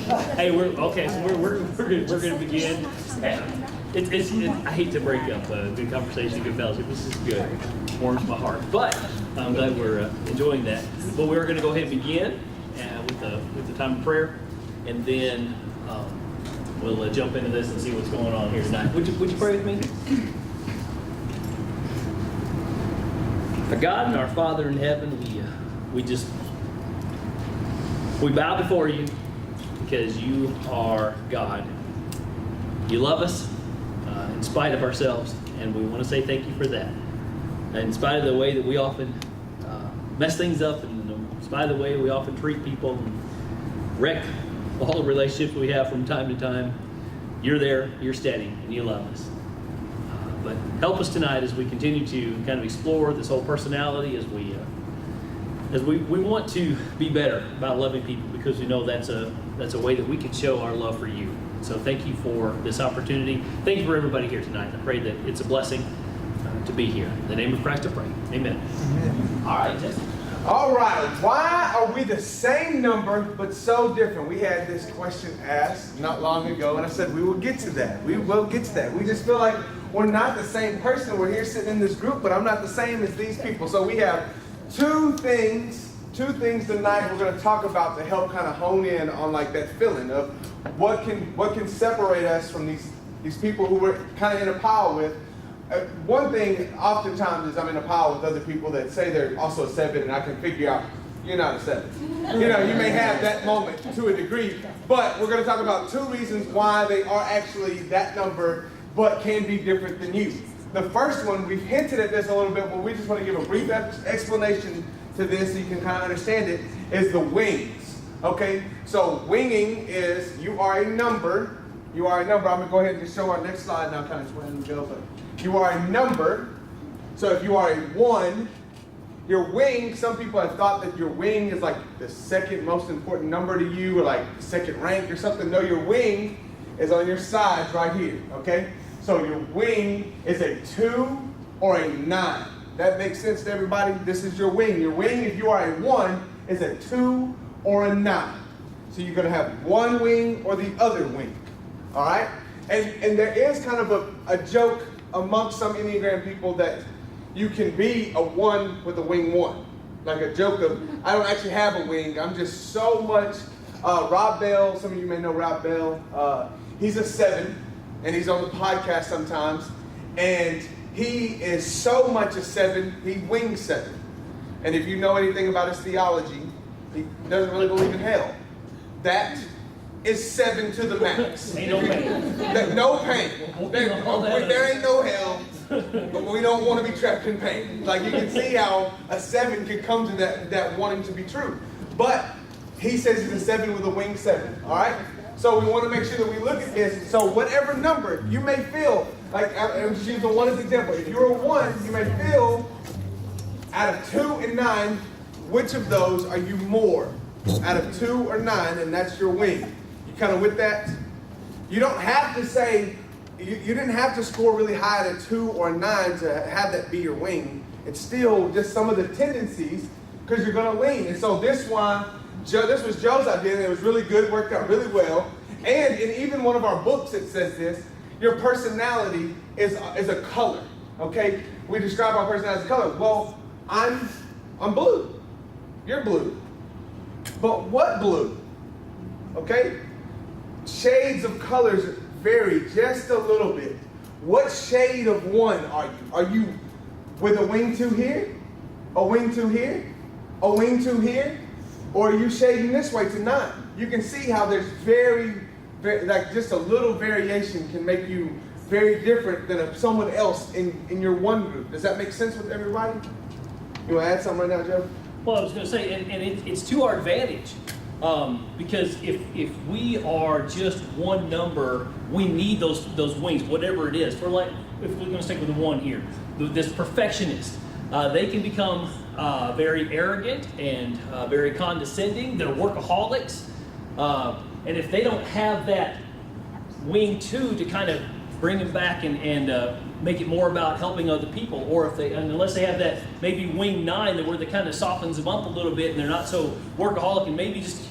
Hey, we're gonna begin. I hate to break up good conversation, good fellowship. This is good. Warms my heart. But I'm glad we're enjoying that. But we're going to go ahead and begin with the time of prayer, and then we'll jump into this and see what's going on here tonight. Would you pray with me? Our God and our Father in heaven, we bow before you because you are God. You love us in spite of ourselves, and we want to say thank you for that. In spite of the way that we often mess things up, and in spite of the way we often treat people and wreck all the relationships we have from time to time, you're there, you're steady, and you love us. But help us tonight as we continue to kind of explore this whole personality, as we want to be better about loving people, because we know that's a way that we can show our love for you. So thank you for this opportunity. Thank you for everybody here tonight. I pray that it's a blessing to be here. In the name of Christ I pray. Amen. Amen. All right, Jesse. All right. Why are we the same number but so different? We had this question asked not long ago, and I said we will get to that. We will get to that. We just feel like we're not the same person. We're here sitting in this group, but I'm not the same as these people. So we have two things tonight we're going to talk about to help kind of hone in on like that feeling of what can separate us from these people who we're kind of in a pile with. One thing oftentimes is I'm in a pile with other people that say they're also a 7, and I can figure out you're not a 7. You know, you may have that moment to a degree, but we're going to talk about 2 reasons why they are actually that number but can be different than you. The first one, we've hinted at this a little bit, but we just want to give a brief explanation to this so you can kind of understand it, is the wings. Okay? So winging is you are a number. You are a number. I'm going to go ahead and just show our next slide now, kind of when we go. But you are a number. So if you are a 1, your wing, some people have thought that your wing is like the second most important number to you, or like second rank or something. No, your wing is on your sides right here. Okay? So your wing is a 2 or a 9. That makes sense to everybody? This is your wing. Your wing, if you are a 1, is a 2 or a 9. So you're going to have one wing or the other wing. All right? And there is kind of a joke amongst some Enneagram people that you can be a 1 with a wing 1. Like a joke of, I don't actually have a wing. I'm just so much. Rob Bell, some of you may know Rob Bell. He's a 7, and he's on the podcast sometimes. And he is so much a 7, he wings 7. And if you know anything about his theology, he doesn't really believe in hell. That is 7 to the max. Ain't no pain. No pain. There ain't no hell, but we don't want to be trapped in pain. Like you can see how a 7 can come to that wanting to be true. But he says he's a 7 with a wing 7. All right? So we want to make sure that we look at this. So whatever number you may feel, like I'm just using 1 as an example. If you're a 1, you may feel out of 2 and 9, which of those are you more? Out of 2 or 9, and that's your wing. You kind of with that? You don't have to say, you didn't have to score really high at a 2 or a 9 to have that be your wing. It's still just some of the tendencies, because you're going to lean. And so this was Joe's idea, and it was really good, worked out really well. And in even one of our books it says this, your personality is a color, okay? We describe our personality as a color. Well, I'm blue. You're blue. But what blue? Okay? Shades of colors vary just a little bit. What shade of 1 are you? Are you with a wing 2 here? A wing 2 here? A wing 2 here? Or are you shading this way to 9? You can see how there's very, like just a little variation can make you very different than someone else in your 1 group. Does that make sense with everybody? You want to add something right now, Joe? Well, I was going to say, and it's to our advantage, because if we are just 1 number, we need those wings, whatever it is. For like, if we're going to stick with the 1 here, this perfectionist, they can become very arrogant and very condescending. They're workaholics, and if they don't have that wing 2 to kind of bring them back and make it more about helping other people, or if unless they have that maybe wing 9 where they kind of softens them up a little bit and they're not so workaholic and maybe just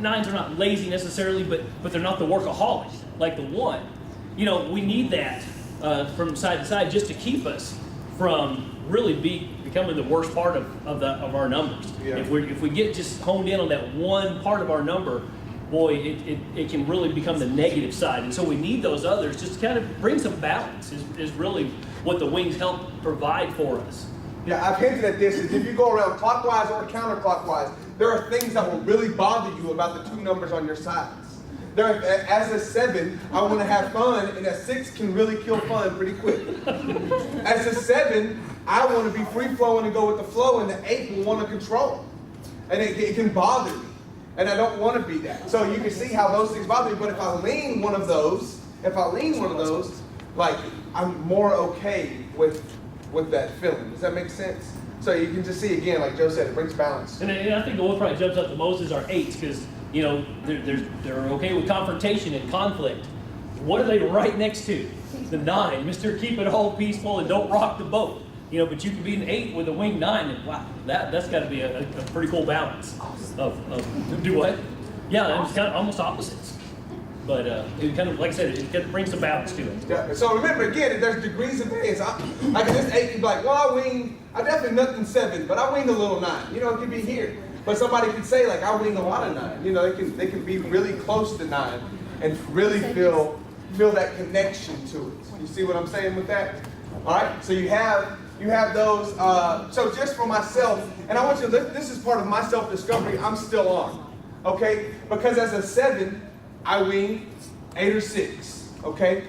nines are not lazy necessarily, but they're not the workaholic like the 1. You know, we need that from side to side just to keep us from really becoming the worst part of our numbers. Yeah. If we get just honed in on that one part of our number, boy, it can really become the negative side. And so we need those others just to kind of bring some balance is really what the wings help provide for us. Yeah, I've hinted at this, is if you go around clockwise or counterclockwise, there are things that will really bother you about the 2 numbers on your sides. As a 7, I want to have fun, and a 6 can really kill fun pretty quick. As a 7, I want to be free-flowing and go with the flow, and the 8 will want to control. And it can bother me, and I don't want to be that. So you can see how those things bother me, but if I lean one of those, like, I'm more okay with that feeling. Does that make sense? So you can just see, again, like Joe said, it brings balance. And I think the one probably jumps up the most is our 8s, because you know they're okay with confrontation and conflict. What are they right next to? The 9, Mr. Keep it all peaceful and don't rock the boat. You know, but you can be an 8 with a wing 9, and wow, that's got to be a pretty cool balance of do what? Yeah, it's kind of almost opposites. But it kind of, like I said, it kind of brings some balance to it. Yeah. So remember, again, there's degrees of variance. Like this 8 can be like, well, I definitely nothing 7, but I winged a little 9. You know, it could be here. But somebody could say, like, I winged a lot of 9. You know, they can be really close to 9 and really feel that connection to it. You see what I'm saying with that? All right. So you have those. So just for myself, and I want you to. This is part of my self-discovery. I'm still on. Okay, because as a 7. I wing 8 or 6, okay?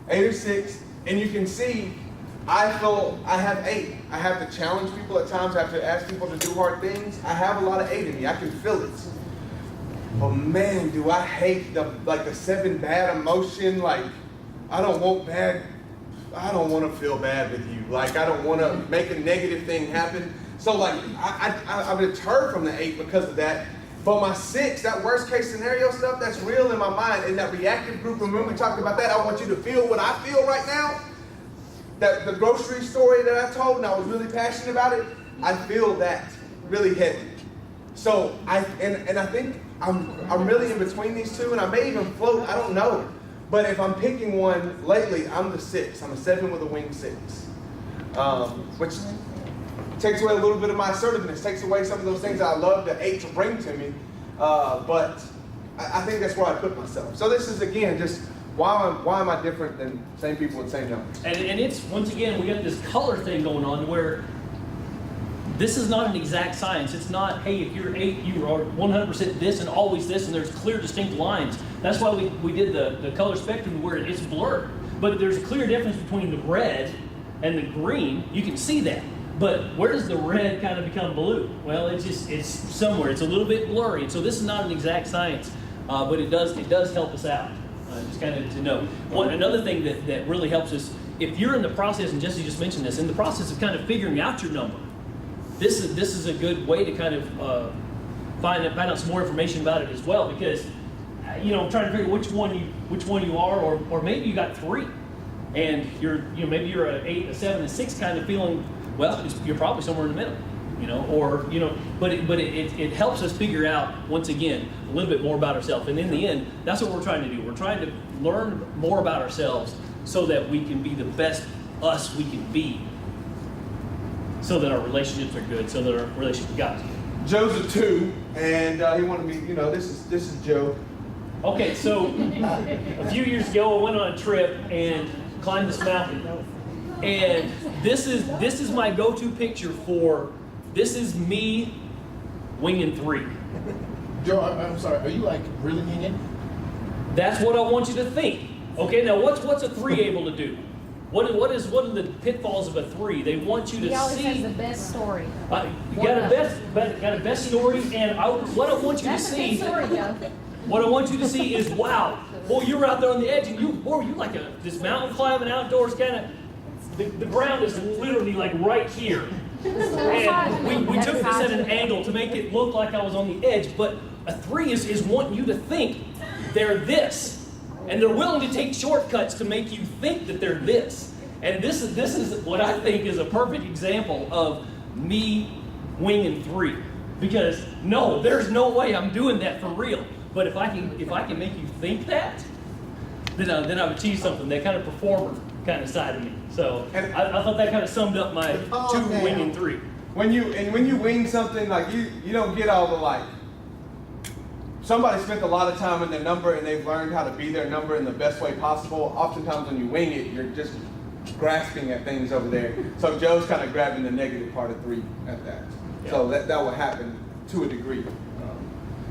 8 or 6, and you can see I feel I have 8. I have to challenge people at times. I have to ask people to do hard things. I have a lot of 8 in me. I can feel it. But man, do I hate the 7 bad emotion. Like, I don't want to feel bad with you. Like, I don't want to make a negative thing happen. So like, I'm deterred from the 8 because of that. But my 6, that worst case scenario stuff, that's real in my mind. In that reactive group, remember we talked about that? I want you to feel what I feel right now. That the grocery story that I told, and I was really passionate about it, I feel that really heavy. So I think I'm really in between these 2, and I may even float, I don't know. But if I'm picking one lately, I'm the 6. I'm a 7 with a wing 6. Which takes away a little bit of my assertiveness, takes away some of those things that I love the 8 to bring to me. But I think that's where I put myself. So this is, again, just why am I different than same people with same numbers? And it's, once again, we got this color thing going on where this is not an exact science. It's not, hey, if you're 8, you are 100% this and always this, and there's clear, distinct lines. That's why we did the color spectrum where it's blurred. But there's a clear difference between the red and the green. You can see that. But where does the red kind of become blue? Well, it's somewhere. It's a little bit blurry. And so this is not an exact science, but it does help us out. Just kind of to know. Another thing that really helps us, if you're in the process, and Jesse just mentioned this, in the process of kind of figuring out your number, this is a good way to kind of find out some more information about it as well, because you know, trying to figure which one you are, or maybe you got 3, and maybe you're an 8, a 7, a 6 kind of feeling. Well, you're probably somewhere in the middle, you know, or, you know, but it helps us figure out, once again, a little bit more about ourselves. And in the end, that's what we're trying to do. We're trying to learn more about ourselves so that we can be the best us we can be, so that our relationships are good, so that our relationship with God is good. Joe's a 2, and he wanted me, you know, this is Joe. Okay, so a few years ago, I went on a trip and climbed this mountain. And this is my go-to picture for, this is me winging 3. Joe, I'm sorry, are you like really winging? That's what I want you to think. Okay, now what's a 3 able to do? What are the pitfalls of a 3? They want you to see. He always has the best story. You got a best story, and what I want you to see. That's a good story, Joe. What I want you to see is, wow, boy, you were out there on the edge, and you like this mountain climbing outdoors kind of. The ground is literally like right here. And we took this at an angle to make it look like I was on the edge, but a 3 is wanting you to think they're this. And they're willing to take shortcuts to make you think that they're this. And this is what I think is a perfect example of me winging 3. Because no, there's no way I'm doing that for real. But if I can make you think that, then I've achieved something. That kind of performer kind of side of me. So And- I thought that kind of summed up my 2 wing and 3. When you wing something, like you don't get all the like. Somebody spent a lot of time in their number and they've learned how to be their number in the best way possible. Oftentimes when you wing it, you're just grasping at things over there. So Joe's kind of grabbing the negative part of 3 at that. Yeah. So that will happen to a degree.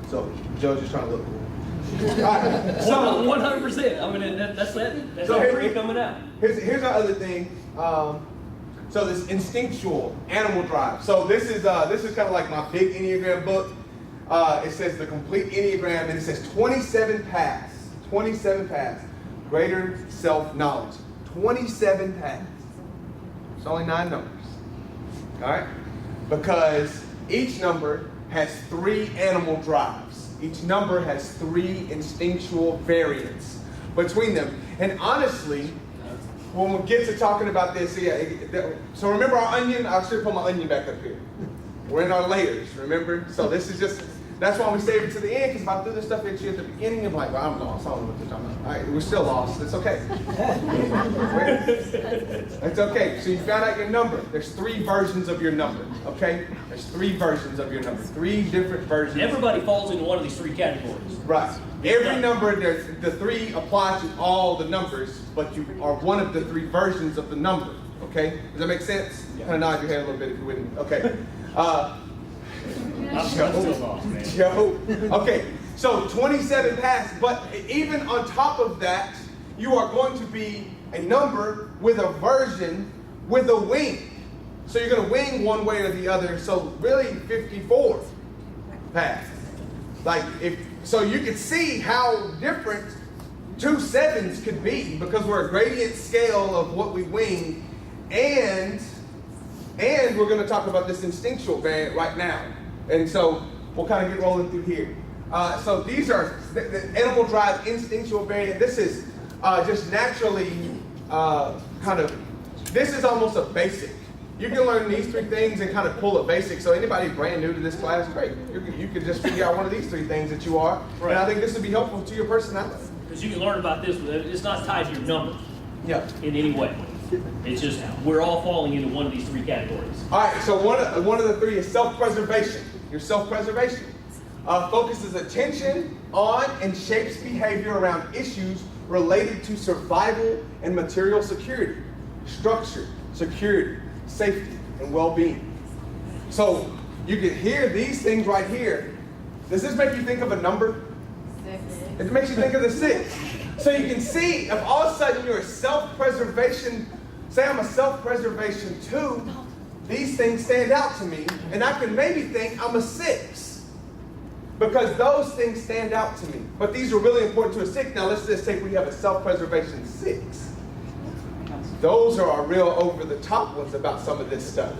So Joe's just trying to look cool. All right, so 100%. I mean, that's So that here- 3 coming out. here's our other thing. So this instinctual animal drive. So this is kind of like my big Enneagram book. It says the complete Enneagram, and it says 27 paths. 27 paths. Greater self-knowledge. 27 paths. It's only 9 numbers. All right? Because each number has 3 animal drives. Each number has 3 instinctual variants between them. And honestly, when we get to talking about this, so remember our onion? I should put my onion back up here. We're in our layers, remember? So this is just, that's why we save it to the end, because if I threw this stuff at you at the beginning, I'm like, well, I'm lost. I don't know what you're talking about. All right, we're still lost. It's okay. It's okay. So you found out your number. There's 3 versions of your number, okay? There's 3 versions of your number. 3 different versions. Everybody falls into one of these 3 categories. Right. Every number, the 3 apply to all the numbers, but you are one of the 3 versions of the number. Okay? Does that make sense? Kind of nod your head a little bit if you wouldn't. Okay. I'm still lost, man. Joe. Okay. So 27 paths, but even on top of that, you are going to be a number with a version with a wing. So you're going to wing one way or the other. So really 54 paths. Like so you can see how different 2 sevens could be, because we're a gradient scale of what we wing, and we're going to talk about this instinctual variant right now. And so we'll kind of get rolling through here. So these are the animal drive instinctual variant. This is just naturally this is almost a basic. You can learn these 3 things and kind of pull a basic. So anybody brand new to this class, great. You can just figure out one of these 3 things that you are. Right. And I think this would be helpful to your personality. Because you can learn about this, but it's not tied to your number Yeah. in any way. It's just we're all falling into one of these 3 categories. All right, so one of the 3 is self-preservation. Your self-preservation focuses attention on and shapes behavior around issues related to survival and material security, structure, security, safety, and well-being. So you can hear these things right here. Does this make you think of a number? 6. It makes you think of the 6. So you can see if all of a sudden you're a self-preservation, say I'm a self-preservation 2, these things stand out to me, and I can maybe think I'm a 6. Because those things stand out to me. But these are really important to a 6. Now let's just take we have a self-preservation 6. Those are our real over-the-top ones about some of this stuff.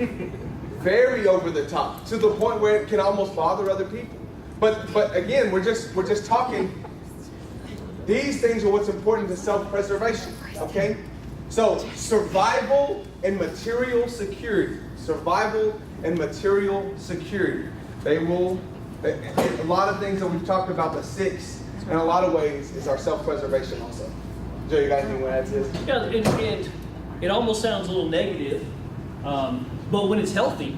Very over-the-top, to the point where it can almost bother other people. But again, we're just talking. These things are what's important to self-preservation. Okay? So survival and material security. Survival and material security. A lot of things that we've talked about, the 6, in a lot of ways, is our self-preservation also. Joe, you got anything to add to this? Yeah, and it almost sounds a little negative, but when it's healthy,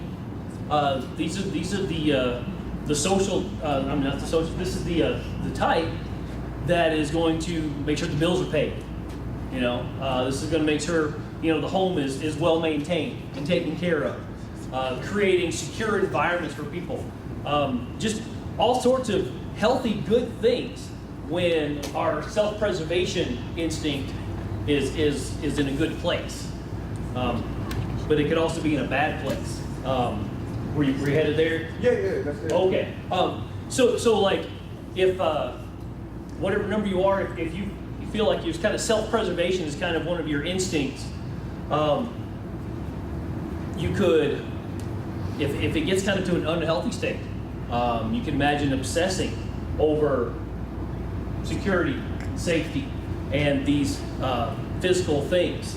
these are the social. Not the social. This is the type that is going to make sure the bills are paid. You know, this is going to make sure the home is well maintained and taken care of. Creating secure environments for people. Just all sorts of healthy, good things when our self-preservation instinct is in a good place. But it could also be in a bad place. Were you headed there? Yeah, that's it. Okay. So like, if whatever number you are, if you feel like you're kind of self-preservation is kind of one of your instincts, you could, if it gets kind of to an unhealthy state, you can imagine obsessing over security, safety, and these physical things,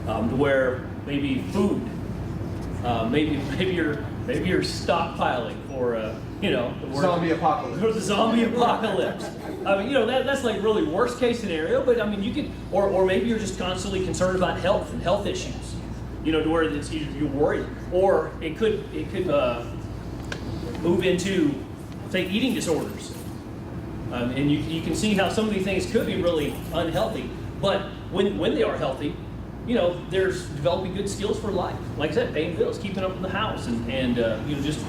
to where maybe food, maybe you're stockpiling You know, the word, Zombie apocalypse. or the zombie apocalypse. I mean, you know, that's like really worst case scenario, but I mean, you can, or maybe you're just constantly concerned about health and health issues, you know, to where it's, you're worried. Or it could move into, say, eating disorders. And you can see how some of these things could be really unhealthy, but when they are healthy, you know, there's developing good skills for life. Like I said, paying bills, keeping up with the house, and you know, just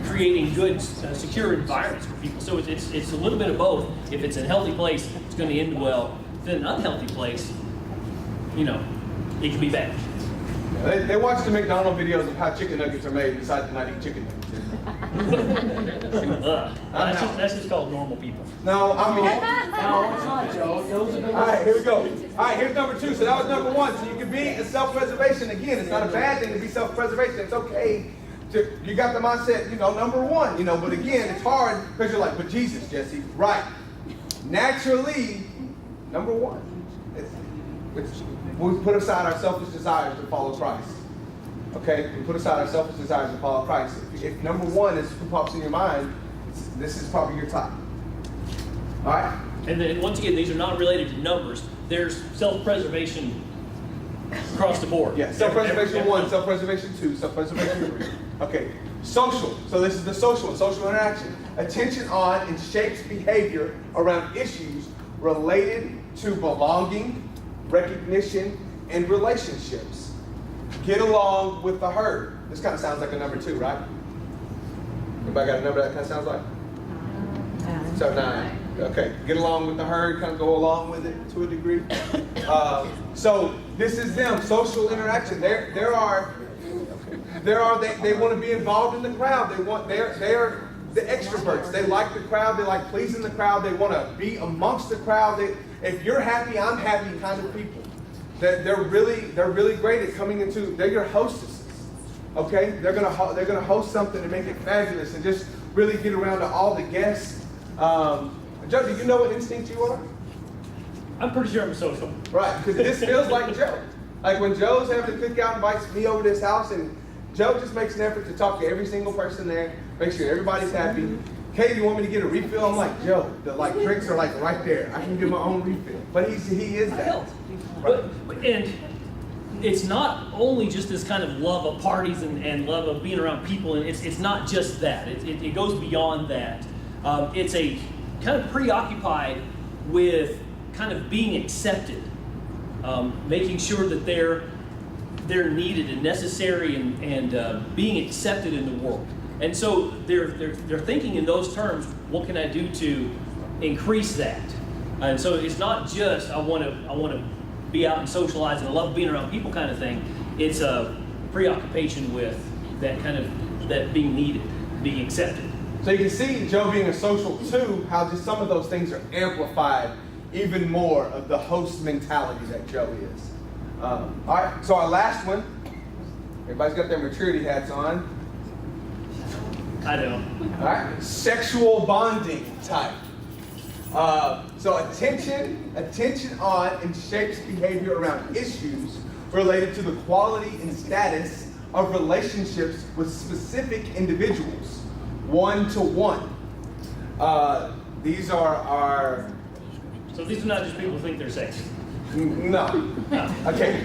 creating good, secure environments for people. So it's a little bit of both. If it's in a healthy place, it's going to end well. If it's in an unhealthy place, you know, it can be bad. They watch the McDonald's videos of how chicken nuggets are made, decide to not eat chicken nuggets. That's just called normal people. No, I mean. No, it's not, Joe. Those are the All right, here we go. All right, here's number 2. So that was number 1. So you can be a self-preservation. Again, it's not a bad thing to be self-preservation. It's okay. You got the mindset, you know, number 1, you know, but again, it's hard because you're like, but Jesus, Jesse, right. Naturally, number 1. We put aside our selfish desires to follow Christ. Okay? We put aside our selfish desires to follow Christ. If number 1 is who pops in your mind, this is probably your top. All right? And then once again, these are not related to numbers. There's self-preservation across the board. Yeah, self-preservation 1, self-preservation 2, self-preservation 3. Okay, social. So this is the social one, social interaction. Attention on and shapes behavior around issues related to belonging, recognition, and relationships. Get along with the herd. This kind of sounds like a number 2, right? Anybody got a number that kind of sounds like? So 9. Okay, get along with the herd, kind of go along with it to a degree. So this is them, social interaction. They want to be involved in the crowd. They're the extroverts. They like the crowd. They like pleasing the crowd. They want to be amongst the crowd. If you're happy, I'm happy kind of people. They're really great at coming into. They're your hostesses. Okay, they're gonna host something and make it fabulous and just really get around to all the guests. Joe, do you know what instinct you are? I'm pretty sure I'm social. Right, because this feels like Joe. Like when Joe's having a cookout, invites me over to his house, and Joe just makes an effort to talk to every single person there, make sure everybody's happy. Hey, you want me to get a refill? I'm like, Joe, the drinks are like right there. I can get my own refill. But he is that. And it's not only just this kind of love of parties and love of being around people, and it's not just that. It goes beyond that. It's a kind of preoccupied with kind of being accepted, making sure that they're needed and necessary and being accepted in the world. And so they're thinking in those terms, what can I do to increase that? And so it's not just I want to be out and socialize and I love being around people kind of thing. It's a preoccupation with that being needed, being accepted. So you can see Joe being a social too, how just some of those things are amplified even more of the host mentality that Joe is. All right, so our last one, everybody's got their maturity hats on. I know. All right, sexual bonding type. So attention on and shapes behavior around issues related to the quality and status of relationships with specific individuals, one-to-one. These are our... So these are not just people who think they're sexy. No. Okay.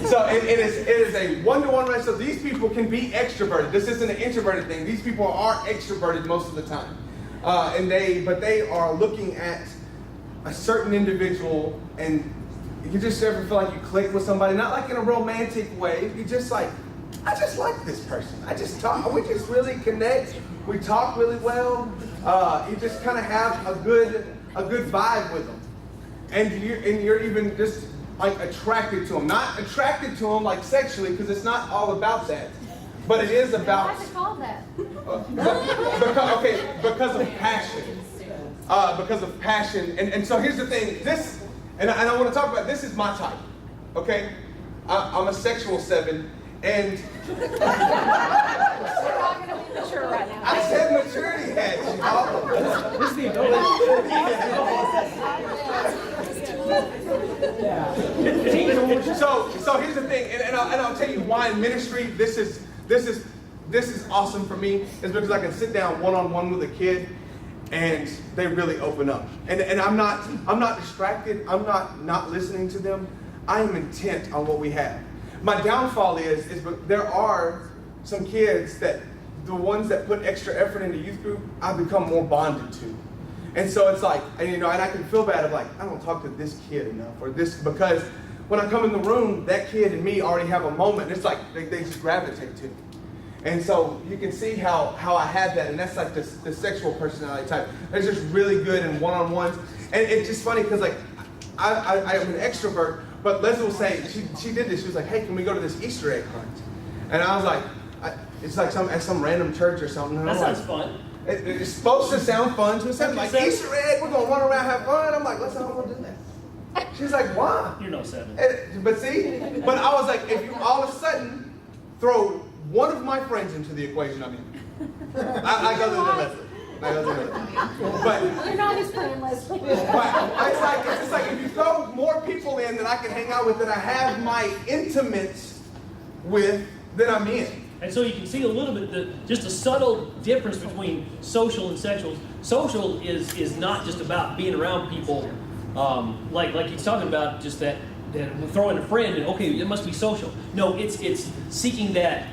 So it is a one-to-one relationship. So these people can be extroverted. This isn't an introverted thing. These people are extroverted most of the time. But they are looking at a certain individual, and you just ever feel like you click with somebody, not like in a romantic way. You just like, I just like this person. We just really connect. We talk really well. You just kind of have a good vibe with them. And you're even just like attracted to them. Not attracted to them like sexually, because it's not all about that. But it is about... Why is it called that? Because of passion. Because of passion. And so here's the thing. And I want to talk about, this is my type. Okay? I'm a sexual 7. And... We're not going to be mature right now. I said maturity hats, y'all. This is the adult. So here's the thing, and I'll tell you why in ministry this is awesome for me is because I can sit down one-on-one with a kid and they really open up. And I'm not distracted. I'm not listening to them. I am intent on what we have. My downfall is there are some kids that the ones that put extra effort into youth group, I've become more bonded to. And so it's like, and I can feel bad of like, I don't talk to this kid enough or this, because when I come in the room, that kid and me already have a moment. It's like they just gravitate to me. And so you can see how I have that, and that's like the sexual personality type. They're just really good in one-on-ones. And it's just funny because like, I am an extrovert, but Leslie will say, she did this, she was like, hey, can we go to this Easter egg hunt? And I was like, it's like at some random church or something. And That I'm sounds like, fun. It's supposed to sound fun. So it sounds like Easter egg, we're going to run around and have fun. I'm like, let's not do that. She's like, why? You're no 7. But I was like, if you all of a sudden throw one of my friends into the equation, I go to the Leslie. But You're not his friend, Leslie. it's just like if you throw more people in that I can hang out with, that I have my intimates with, then I'm in. And so you can see a little bit, just a subtle difference between social and sexual. Social is not just about being around people, like he's talking about, just that throwing a friend and okay, it must be social. No, it's seeking that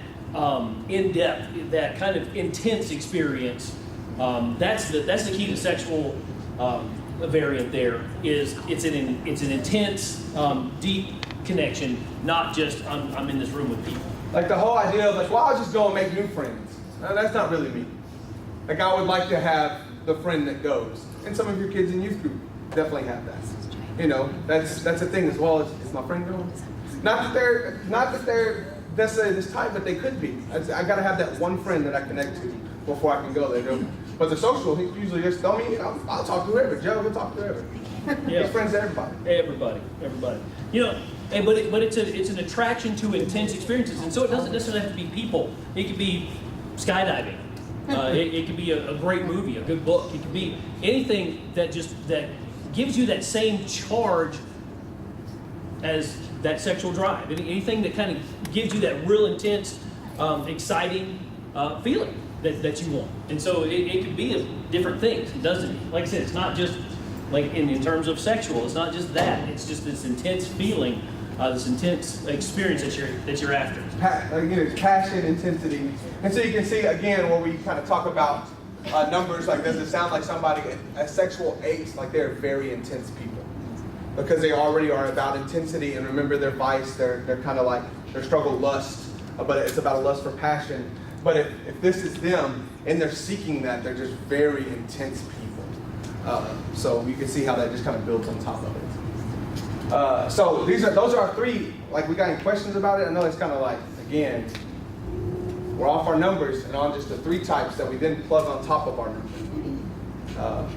in-depth, that kind of intense experience. That's the key to sexual variant. There is it's an intense, deep connection, not just I'm in this room with people. Like the whole idea of like, well, I'll just go and make new friends. That's not really me. Like I would like to have the friend that goes. And some of your kids in youth group definitely have that. That's a thing as well. Is my friend going? Not that they're necessarily this type, but they could be. I gotta have that one friend that I connect to before I can go there. But the social, he usually just, I'll talk to whoever. Joe, we'll talk to whoever. Yeah. He's friends to everybody. Everybody. But it's an attraction to intense experiences, and so it doesn't necessarily have to be people. It could be skydiving. It could be a great movie, a good book. It could be anything that gives you that same charge as that sexual drive. Anything that kind of gives you that real intense, exciting feeling that you want. And so it could be different things. It doesn't, like I said, it's not just like in terms of sexual. It's not just that. It's just this intense feeling, this intense experience that you're after. Passion, intensity. And so you can see again where we kind of talk about numbers, like does it sound like somebody at sexual 8, like they're very intense people. Because they already are about intensity, and remember their vice, they're kind of like their struggle lust, but it's about a lust for passion. But if this is them and they're seeking that, they're just very intense people. So you can see how that just kind of builds on top of it. So those are our 3. Like, we got any questions about it? I know it's kind of like, again, we're off our numbers and on just the 3 types that we then plug on top of our numbers.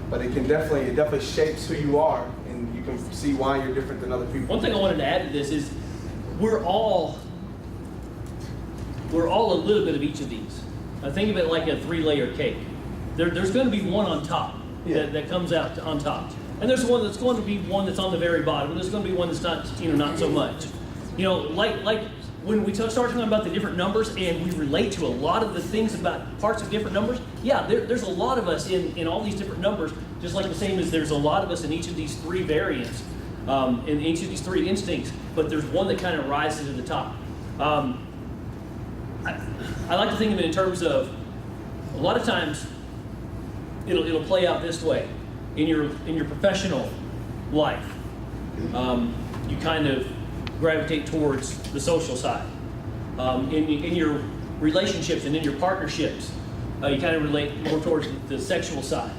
But it definitely shapes who you are, and you can see why you're different than other people. One thing I wanted to add to this is we're all a little bit of each of these. Think of it like a 3-layer cake. There's going to be one on top that comes out on top, and there's one that's going to be one that's on the very bottom, and there's going to be one that's not so much. Like when we start talking about the different numbers and we relate to a lot of the things about parts of different numbers. Yeah, there's a lot of us in all these different numbers, just like the same as there's a lot of us in each of these 3 variants, in each of these 3 instincts. But there's one that kind of rises to the top. I like to think of it in terms of a lot of times it'll play out this way in your professional life. You kind of gravitate towards the social side. In your relationships and in your partnerships, you kind of relate more towards the sexual side.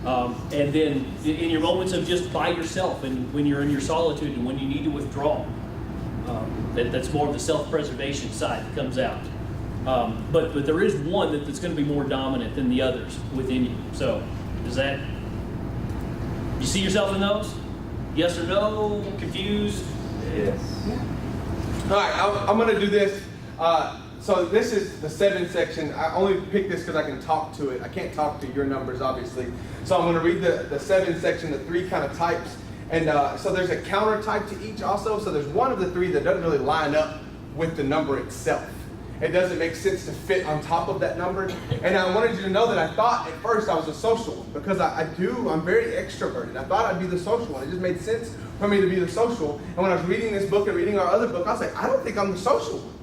And then in your moments of just by yourself and when you're in your solitude and when you need to withdraw, that's more of the self-preservation side that comes out. But there is one that's going to be more dominant than the others within you. So you see yourself in those? Yes or no? Confused? Yes. All right, I'm going to do this. So this is the 7 section. I only picked this because I can talk to it. I can't talk to your numbers, obviously. So I'm going to read the 7 section, the 3 kind of types. And so there's a counter type to each also. So there's one of the 3 that doesn't really line up with the number itself. It doesn't make sense to fit on top of that number. And I wanted you to know that I thought at first I was a social one because I'm very extroverted. I thought I'd be the social one. It just made sense for me to be the social. And when I was reading this book and reading our other book, I was like, I don't think I'm the social one.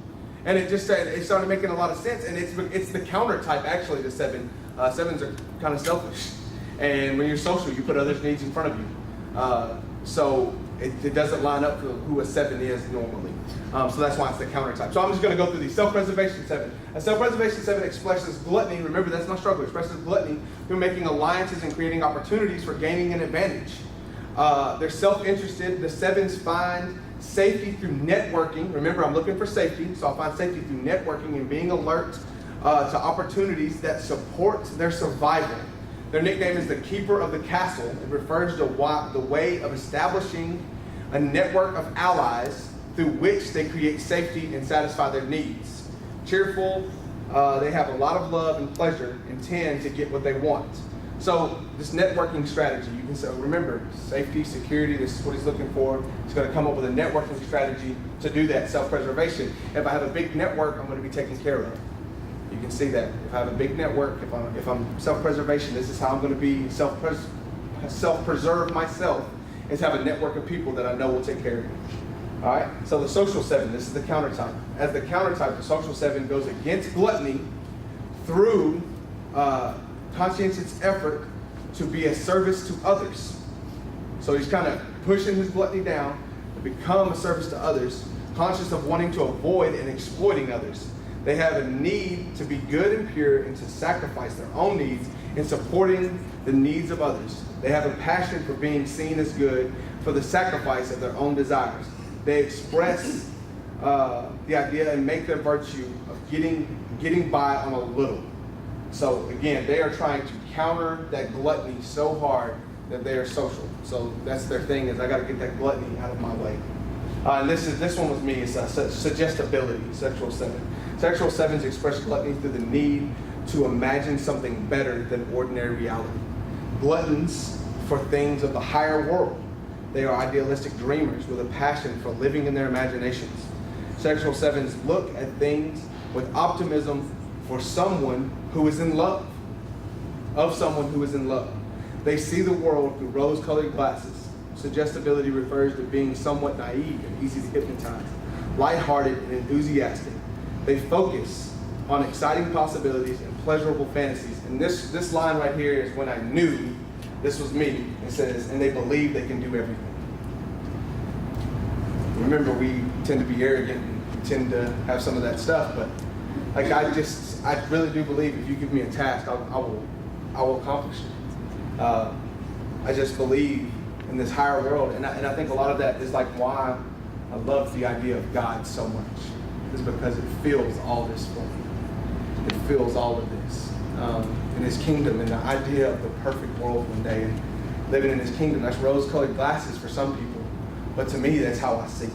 And it started making a lot of sense. And it's the counter type actually to 7. 7s are kind of selfish. And when you're social, you put others' needs in front of you. So it doesn't line up with who a 7 is normally. So that's why it's the counter type. So I'm just going to go through these. Self-preservation 7. A self-preservation 7 expresses gluttony. Remember, that's my struggle. Expresses gluttony through making alliances and creating opportunities for gaining an advantage. They're self-interested. The 7s find safety through networking. Remember, I'm looking for safety, so I'll find safety through networking and being alert to opportunities that support their survival. Their nickname is the Keeper of the Castle. It refers to the way of establishing a network of allies through which they create safety and satisfy their needs. Cheerful, they have a lot of love and pleasure and tend to get what they want. So this networking strategy, you can say, remember, safety, security, this is what he's looking for. He's going to come up with a networking strategy to do that, self-preservation. If I have a big network, I'm going to be taken care of. You can see that. If I have a big network, if I'm self-preservation, this is how I'm going to be self-preserve myself, is have a network of people that I know will take care of me. All right, so the social 7, this is the counter type. As the counter type, the social 7 goes against gluttony through conscientious effort to be a service to others. So he's kind of pushing his gluttony down to become a service to others, conscious of wanting to avoid and exploiting others. They have a need to be good and pure and to sacrifice their own needs in supporting the needs of others. They have a passion for being seen as good for the sacrifice of their own desires. They express the idea and make their virtue of getting by on a little. So again, they are trying to counter that gluttony so hard that they are social. So that's their thing, is I got to get that gluttony out of my way. And this one was me. It's suggestibility, sexual 7. Sexual 7s express gluttony through the need to imagine something better than ordinary reality. Gluttons for things of the higher world. They are idealistic dreamers with a passion for living in their imaginations. Sexual 7s look at things with optimism for someone who is in love. Of someone who is in love. They see the world through rose-colored glasses. Suggestibility refers to being somewhat naive and easy to hypnotize, lighthearted and enthusiastic. They focus on exciting possibilities and pleasurable fantasies. And this line right here is when I knew this was me. It says, and they believe they can do everything. Remember, we tend to be arrogant and tend to have some of that stuff, but like I really do believe if you give me a task, I will accomplish it. I just believe in this higher world, and I think a lot of that is like why I love the idea of God so much, is because it fills all this for me. It fills all of this. In his kingdom, and the idea of the perfect world one day, and living in his kingdom. That's rose-colored glasses for some people, but to me, that's how I see it.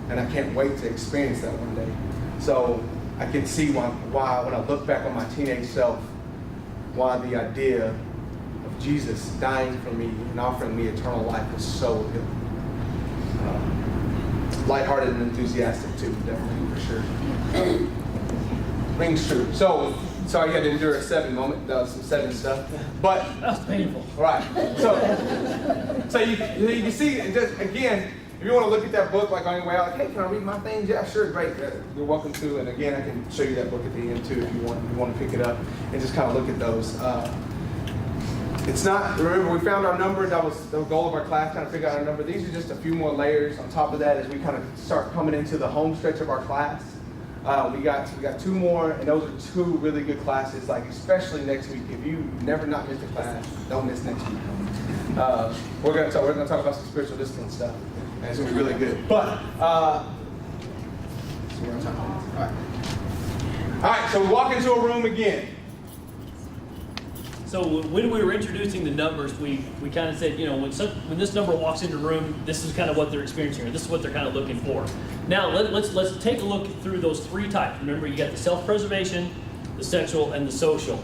And I can't wait to experience that one day. So I can see why when I look back on my teenage self, why the idea of Jesus dying for me and offering me eternal life was so appealing. Lighthearted and enthusiastic too, definitely, for sure. Rings true. So, sorry you had to endure a 7 moment. That was some 7 stuff. But That was painful. right. So you can see, just again, if you want to look at that book like on your way out, like, hey, can I read my things? Yeah, sure, great. You're welcome to. And again, I can show you that book at the end too if you want to pick it up and just kind of look at those. It's not, remember, we found our number. That was the goal of our class, kind of figure out our number. These are just a few more layers on top of that as we kind of start coming into the home stretch of our class. We got 2 more, and those are 2 really good classes, like especially next week. If you never not missed a class, don't miss next week. We're gonna talk about some spiritual discipline stuff, and it's gonna be really good. But so we're on time. All right, so we walk into a room again. So when we were introducing the numbers, we kind of said, you know, when this number walks into the room, this is kind of what they're experiencing, or this is what they're kind of looking for. Now let's take a look through those 3 types. Remember, you got the self-preservation, the sexual, and the social.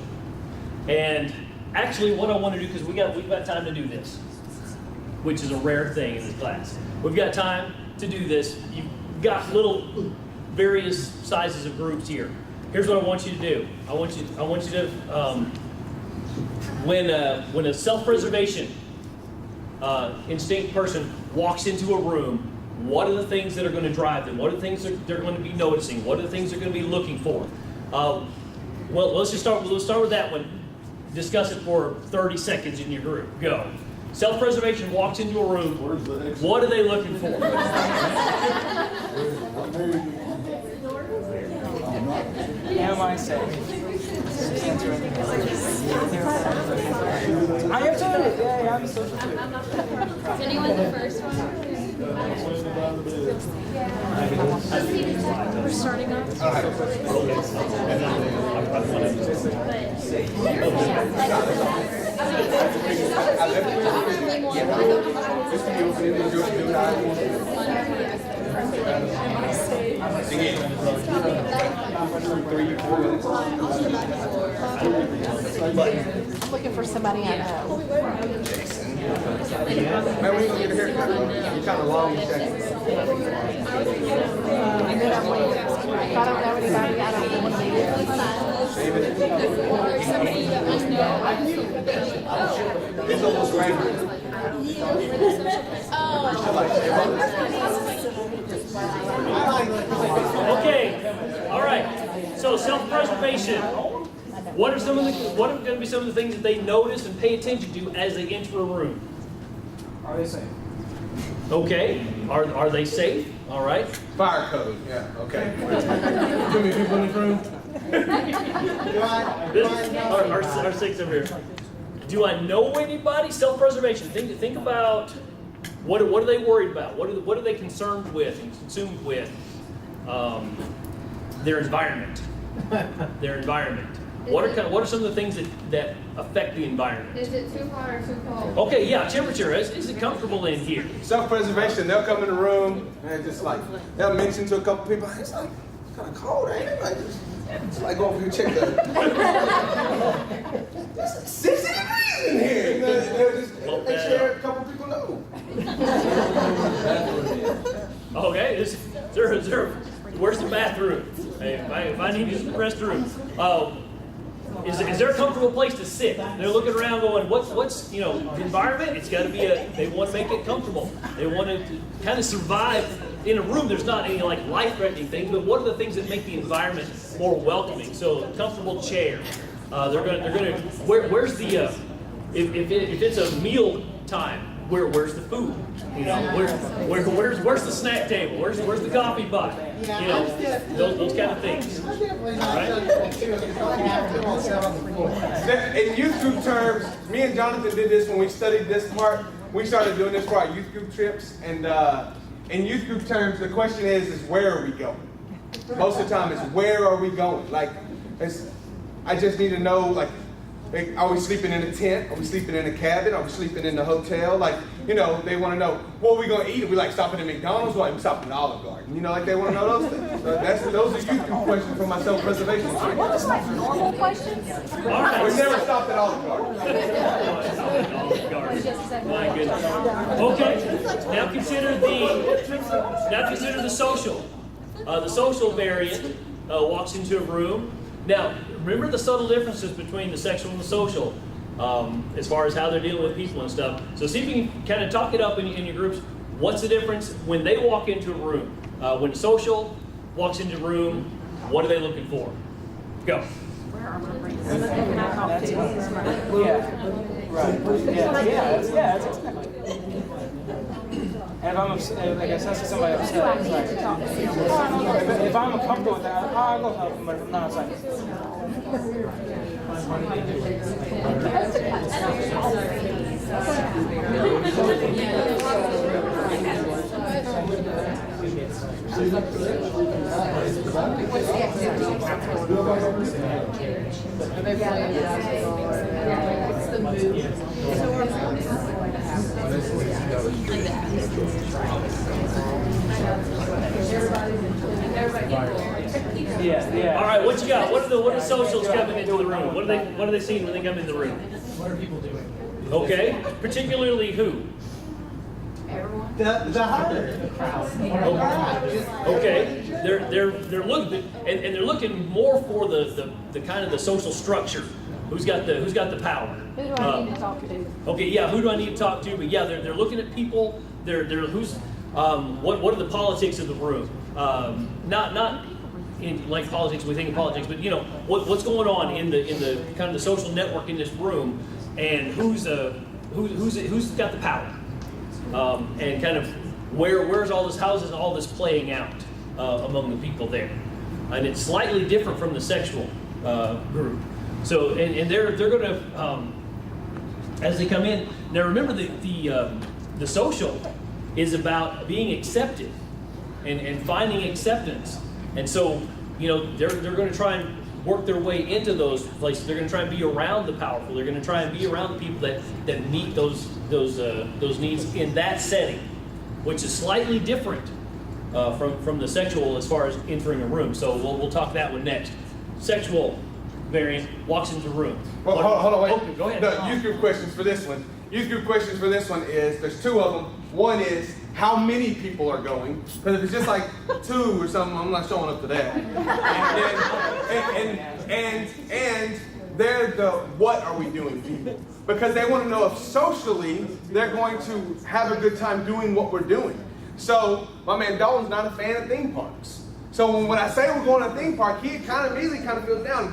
And actually, what I want to do, because we've got time to do this, which is a rare thing in this class. We've got time to do this. You've got little various sizes of groups here. Here's what I want you to do. I want you to when a self-preservation instinct person walks into a room, what are the things that are going to drive them? What are the things that they're going to be noticing? What are the things they're going to be looking for? Well, let's start with that one. Discuss it for 30 seconds in your group. Go. Self-preservation walks into a room. What are they looking for? Am I safe? I am too. Yeah, I'm social too. Is anyone the first one? We're starting off. I'm looking for somebody I know. Man, we ain't gonna get a haircut, bro. You kind of long and shaggy. And then I'm waiting. If I don't know anybody, I don't know what they Shave it. It's almost right. Okay. All right. So self-preservation. What are going to be some of the things that they notice and pay attention to as they enter a room? Are they safe? Okay. Are they safe? All right. Fire code. Yeah. Okay. Too many people in this room. Our six over here. Do I know anybody? Self-preservation. Think about what are they worried about? What are they concerned with and consumed with? Their environment. Their environment. What are some of the things that affect the environment? Is it too hot or too cold? Okay, yeah, temperature. Is it comfortable in here? Self-preservation. They'll come in the room and just like they'll mention to a couple people, it's like it's kind of cold, ain't it? Like it's like go over here check the. It's 60 degrees in here. You know, they'll just make sure a couple people know. Okay, is there, where's the bathroom? Hey, if I need to use the restroom. Is there a comfortable place to sit? They're looking around going, what's the environment? It's got to be they want to make it comfortable. They want to kind of survive in a room. There's not any like life-threatening things, but what are the things that make the environment more welcoming? So a comfortable chair. Where's the if it's a meal time? Where's the food? Where's the snack table? Where's the coffee pot? Those kind of things. Right? In youth group terms, me and Jonathan did this when we studied this part. We started doing this for our youth group trips, and in youth group terms, the question is where are we going? Most of the time, it's where are we going? Like, I just need to know, like, are we sleeping in a tent? Are we sleeping in a cabin? Are we sleeping in the hotel? Like, they want to know, what are we going to eat? Are we like stopping at McDonald's? Or are we stopping at Olive Garden? Like they want to know those things. So those are youth group questions for my self-preservation. What was like normal questions? All right. We never stopped at Olive Garden. My goodness. Okay. Now consider the social. The social variant walks into a room. Now, remember the subtle differences between the sexual and the social, as far as how they're dealing with people and stuff. So see if you can kind of talk it up in your groups. What's the difference when they walk into a room? When social walks into a room, what are they looking for? Go. Yeah. Right. Yeah. That's expected. And if I'm upset, like I said to somebody upset, it's like, if I'm uncomfortable with that, I'll go help them, but if I'm not, it's like, yeah. All right, what you got? What are socials coming into the room? What are they seeing when they come in the room? What are people doing? Okay, particularly who? Everyone. The harder. Okay, they're looking and they're looking more for the kind of the social structure. Who's got the power? Who do I need to talk to? Okay, yeah, who do I need to talk to? But yeah, they're looking at people. They're who's what are the politics of the room? Not in like politics. We think of politics, but you know what's going on in the kind of the social network in this room, and who's got the power, and kind of where's all this houses all this playing out among the people there, and it's slightly different from the sexual group. So and they're going to as they come in now. Remember the social is about being accepted and finding acceptance, and so you know they're going to try and work their way into those places. They're going to try and be around the powerful. They're going to try and be around the people that meet those needs in that setting, which is slightly different from the sexual as far as entering a room. So we'll talk that one next. Sexual variant walks into the room. Well, hold on, wait. Okay, go ahead. The youth group questions for this one. Youth group questions for this one is, there's two of them. One is, how many people are going? Because if it's just like 2 or something, I'm not showing up to that. And they're the what are we doing people. Because they want to know if socially they're going to have a good time doing what we're doing. So my man Dalton's not a fan of theme parks. So when I say we're going to a theme park, he kind of immediately kind of feels down.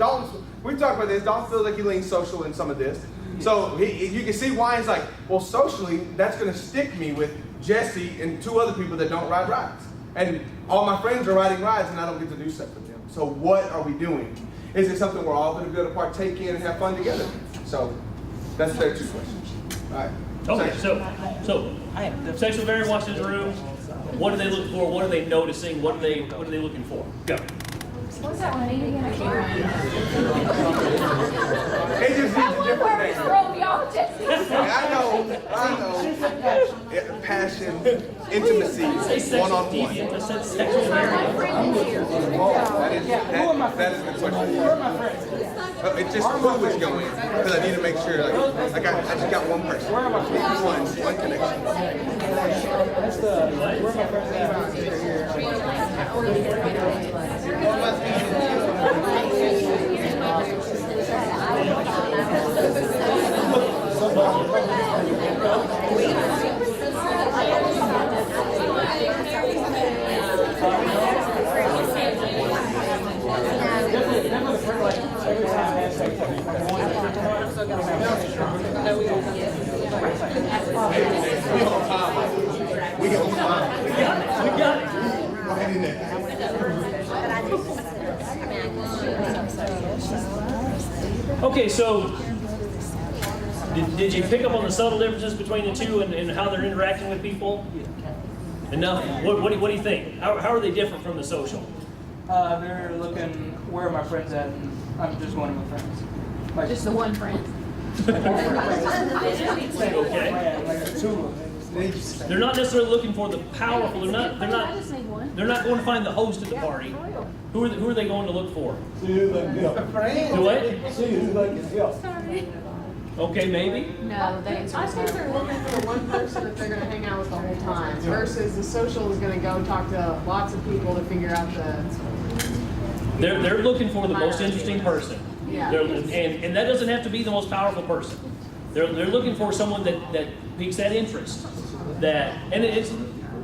We talked about this. Dalton feels like he leans social in some of this. So you can see why he's like, well, socially, that's going to stick me with Jesse and 2 other people that don't ride rides. And all my friends are riding rides, and I don't get to do stuff with them. So what are we doing? Is it something we're all going to be able to partake in and have fun together? So that's their 2 questions. All right. Okay, so sexual variant walks into the room. What do they look for? What are they noticing? What are they looking for? Go. What's that one eating? I can't It just needs a different name. I know. Yeah, passion, intimacy, one-on-one. Sexual variant. That is the question. Where are my friends? It's just who is going, because I need to make sure, I just got one person. One connection. That's where are my friends We got time. We got it. Go ahead in there. Okay, so did you pick up on the subtle differences between the two and how they're interacting with people? Enough. What do you think? How are they different from the social? They're looking, where are my friends at? And I'm just going to my friends. Like, Just the one friend. Okay. like 2. They're not necessarily looking for the powerful. I just need one. They're not going to find the host at the party. Who are they going to look for? Do what? Sorry. Okay, maybe. No, the answer I is think no. they're looking for the one person that they're going to hang out with the whole time, versus the social is going to go talk to lots of people to figure out the. They're looking for the most interesting person. Yeah. And that doesn't have to be the most powerful person. They're looking for someone that piques that interest. And it's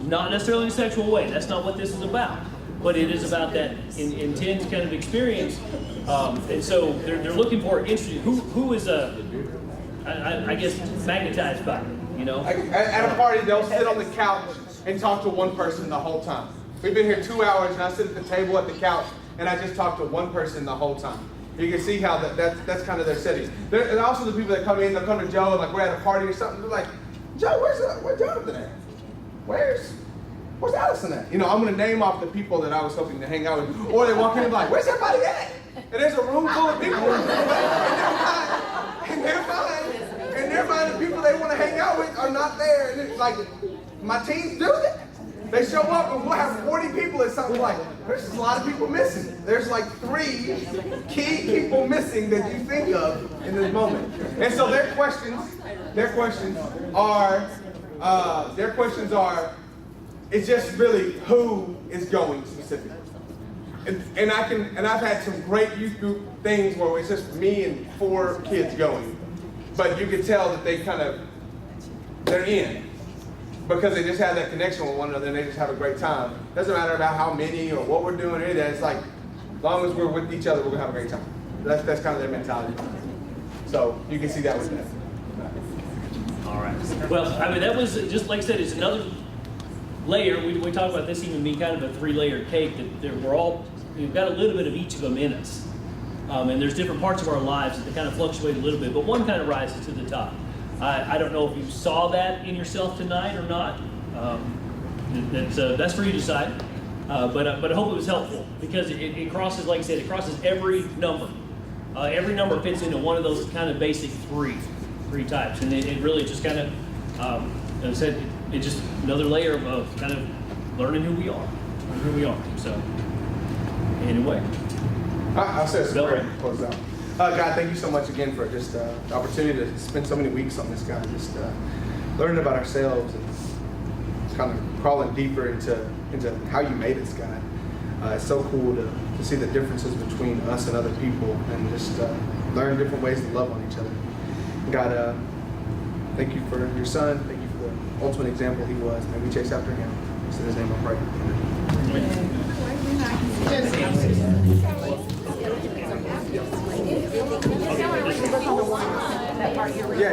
not necessarily in a sexual way. That's not what this is about. But it is about that intense kind of experience. And so they're looking for interesting. Who is I guess magnetized by it, you know? At a party, they'll sit on the couch and talk to one person the whole time. We've been here 2 hours, and I sit at the table at the couch, and I just talk to one person the whole time. You can see how that's kind of their setting. And also the people that come in, they'll come to Joe, and like we're at a party or something, they're like, Joe, where's Jonathan at? Where's Allison at? You know, I'm going to name off the people that I was hoping to hang out with. Or they walk in and be like, where's everybody at? And there's a room full of people. And they're fine. The people they want to hang out with are not there. And it's like, my teens do that. They show up and we'll have 40 people at something like, there's just a lot of people missing. There's like 3 key people missing that you think of in this moment. And so their questions are, their questions are, it's just really who is going specifically. And I've had some great youth group things where it's just me and 4 kids going. But you can tell that they're in. Because they just have that connection with one another and they just have a great time. Doesn't matter about how many or what we're doing or any of that. It's like, as long as we're with each other, we're gonna have a great time. That's kind of their mentality. So you can see that with that. All right. Well, I mean, that was just like I said, it's another layer. We talked about this even being kind of a 3-layered cake that we've got a little bit of each of them in us. And there's different parts of our lives that kind of fluctuate a little bit, but one kind of rises to the top. I don't know if you saw that in yourself tonight or not. That's for you to decide. But I hope it was helpful because it crosses, like I said, it crosses every number. Every number fits into one of those kind of basic three types, and it really just kind of, as I said, it's just another layer of kind of learning who we are. So anyway, I'll say some prayer to close out. God, thank you so much again for just the opportunity to spend so many weeks on this, God. Just learning about ourselves and kind of crawling deeper into how you made us, God. It's so cool to see the differences between us and other people and just learn different ways to love on each other. God, thank you for your son. Thank you for the ultimate example he was. May we chase after him. It's in his name I pray. Amen. Yeah.